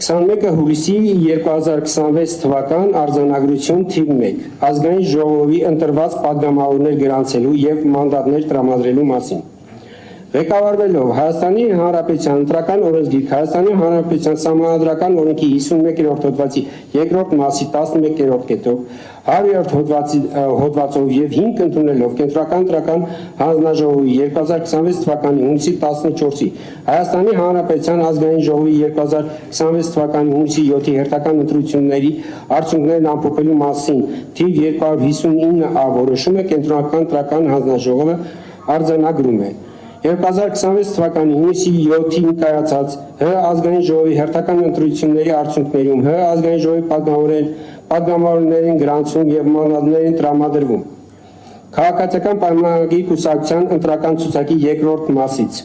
21 հուլիսի 2026 թվական արձանագրություն թիվ 1 ազգային ժողովի ընտրված պատգամավորներ գրանցելու եւ մանդատներ տրամադրելու մասին։ Ղեկավարվելով Հայաստանի Հանրապետության ընտրական օրենսգիրք, Հայաստանի Հանրապետության Սահմանադրական օրենքի 51-րդ հոդվածի 2-րդ մասի 11-րդ կետով 100-րդ հոդվածով եւ 5 ընդունելով Կենտրոնական ընտրական հանձնաժողովի 2026 թվականի հունիսի 14-ի Հայաստանի Հանրապետության ազգային ժողովի 2026 թվականի հունիսի 7-ի հերթական ընտրությունների արդյունքներն ամփոփելու մասին թիվ 259-ը որոշում է Կենտրոնական ընտրական հանձնաժողովը արձանագրում է 2026 թվականի հունիսի 7-ին կայացած Հ ազգային ժողովի հերթական ընտրությունների արդյունքներում Հ ազգային ժողովի պատգամավորներին գրանցում եւ մանդատներին տրամադրվում։ Քաղաքացիական պայմանագրի կուսակցության ընտրական ցուցակի 2-րդ մասից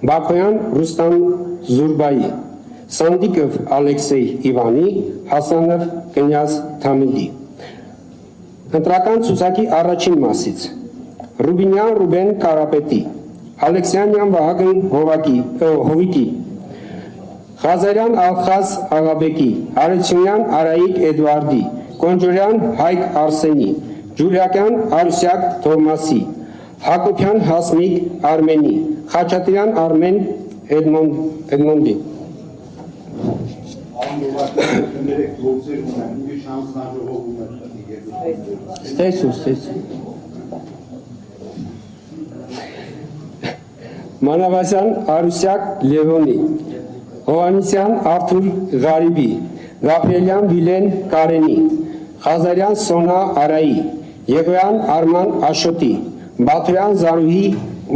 Բաքոյան Ռուստամ Զուրբայի, Սանդիկով Ալեքսեյ Իվանի, Հասանով Կնյազ Թամիդի։ Ընտրական ցուցակի առաջին մասից Ռուբինյան Ռուբեն Կարապետի, Ալեքսյանյան Վահագն Հովիկի, Ղազարյան Ալխազ Աղաբեկի, Արությունյան Արայիկ Էդվարդի, Կոնջորյան Հայկ Արսենի, Ջուրյակյան Արուսյակ Թովմասի, Հակոբյան Հասմիկ Արմենի, Խաչատրյան Արմեն Էդմոնդի։ Մանավասյան Արուսյակ Լևոնի, Հովանեսյան Արթուր Ղարիբի, Գաբրիելյան Վիլեն Կարենի, Ղազարյան Սոնա Արայի, Եգոյան Արման Աշոտի, Բաթոյան Զարուհի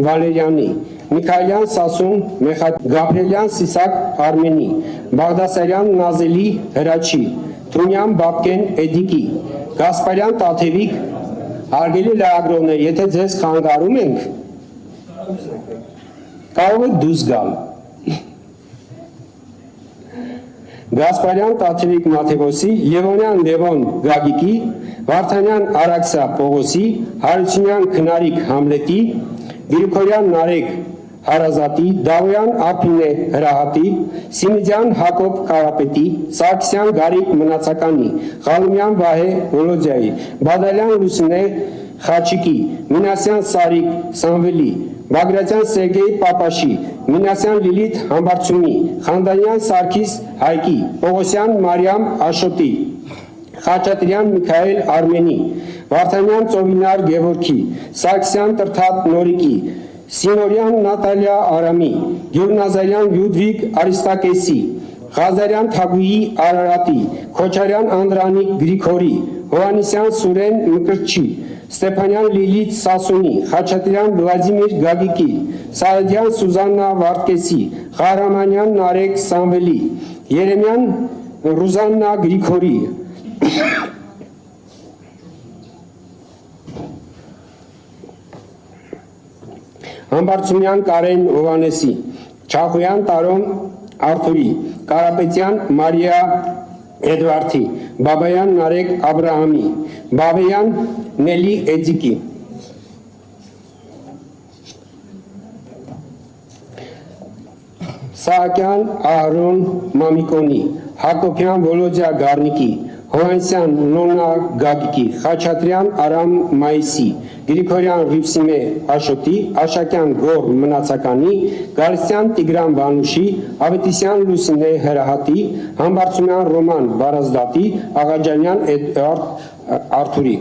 Վալերյանի, Միքայելյան Սասուն Գաբրիելյան Սիսակ Արմենի, Բաղդասարյան Նազելի Հրաչի, Թունյան Բաբկեն Էդիկի, Գասպարյան Տաթևիկ, հարգելի լրագրողներ, եթե ձեզ խանգարում ենք, կարող եք դուրս գալ։ Գասպարյան Տաթևիկ Մաթևոսի, Լևոնյան Լևոն Գագիկի, Վարդանյան Արաքսա Պողոսի, Հարությունյան Քնարիկ Համլետի, Գրիգորյան Նարեկ Հարազատի, Դավոյան Արփինե Հրահատի, Սիմիդյան Հակոբ Կարապետի, Սարգսյան Գարիկ Մնացականի, Ղալումյան Վահե Վոլոդյայի, Բադալյան Լուսինե Խաչիկի, Մինասյան Սարիկ Սամվելի, Բագրատյան Սերգեյ Պապաշի, Մինասյան Լիլիթ Համբարձումի, Խանդանյան Սարգիս Հայկի, Պողոսյան Մարիամ Աշոտի, Խաչատրյան Միքայել Արմենի, Վարդանյան Ծովինար Գևորգի, Սարգսյան Տրթատ Նորիկի, Սինորյան Նատալիա Արամի, Գյուլնազարյան Լյուդվիգ Արիստակեսի, Ղազարյան Թագուհի Արարատի, Քոչարյան Անդրանիկ Գրիգորի, Հովանեսյան Սուրեն Մկրտչի, Ստեփանյան Լիլիթ Սասունի, Խաչատրյան Վլադիմիր Գագիկի, Սարդյան Սուզաննա Վարդկեսի, Ղարամանյան Նարեկ Սամվելի, Երեմյան Ռուզաննա Գրիգորի, Համբարձումյան Կարեն Հովանեսի, Չախոյան Տարոն Արթուրի, Կարապետյան Մարիա Էդվարդի, Բաբայան Նարեկ Աբրահամի, Բաբայան Նելի Էդիկի, Սահակյան Ահրոն Մամիկոնի, Հակոբյան Վոլոդյա Գառնիկի, Հովանեսյան Նոնա Գագիկի, Խաչատրյան Արամ Մայիսի, Գրիգորյան Ռիվսիմե Աշոտի, Աշակյան Գոր Մնացականի, Գալստյան Տիգրան Վանուշի, Ավետիսյան Լուսինե Հրահատի, Համբարձումյան Ռոման Վարազդատի, Աղաջանյան Էդվարդ Արթուրի։